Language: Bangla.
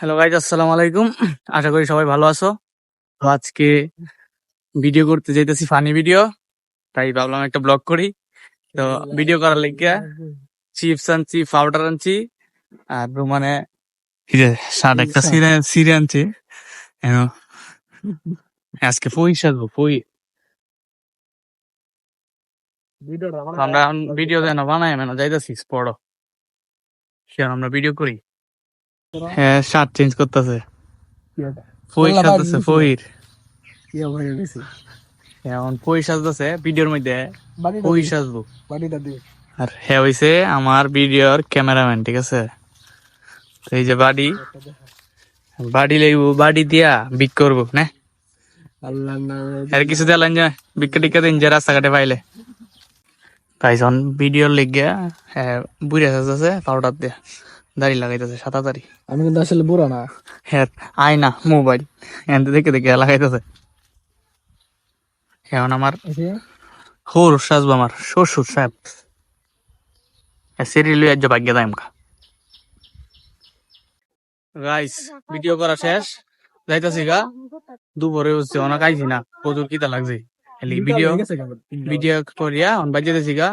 হ্যালো গাইজ, আসসালামু আলাইকুম। আশা করি সবাই ভালো আছো। তো আজকে ভিডিও করতে যাইতেছি, ফানি ভিডিও। তাই ভাবলাম একটা ব্লগ করি। তো ভিডিও করার লাগিয়া চিপস আনছি, পাউডার আনছি, আর মানে শার্ট একটা সিরে আনছি। এনো, আজকে ফই সাজবো, ফই। তো আমরা ভিডিও যেন বানাই মেন যাইতেছি স্পট, সে আমরা ভিডিও করি। হ্যাঁ, শার্ট চেঞ্জ করতেছে, ফই সাজতেছে, ফইর এখন ফই সাজতেছে ভিডিওর মধ্যে, ফই সাজবো। আর হ্যাঁ হইছে আমার ভিডিওর ক্যামেরাম্যান, ঠিক আছে। তো এই যে বাড়ি বাড়ি লইব, বাড়ি দিয়া বিক করবো না, আর কিছু দিলেন যে বিক্কা টিক্কা দিন যে রাস্তাঘাটে পাইলে। তাই যখন ভিডিওর লেগে হ্যাঁ বুড়ে আছে পাউডার দিয়া দাড়ি লাগাইতেছে, সাদা দাড়ি। আমি কিন্তু আসলে বুড়া না। হ্যাঁ আয় না মোবাইল এনতে দেখে দেখে লাগাইতেছে। এখন আমার হোর সাজবো, আমার শ্বশুর সাহেব সেরি লুই আজ ভাগ্য দাম কা। গাইস ভিডিও করা শেষ, যাইতাছি গা। দুপুরে হচ্ছে অনেক আইছি না, প্রচুর খিদা লাগছে। ভিডিও ভিডিও করিয়া বাজে গা।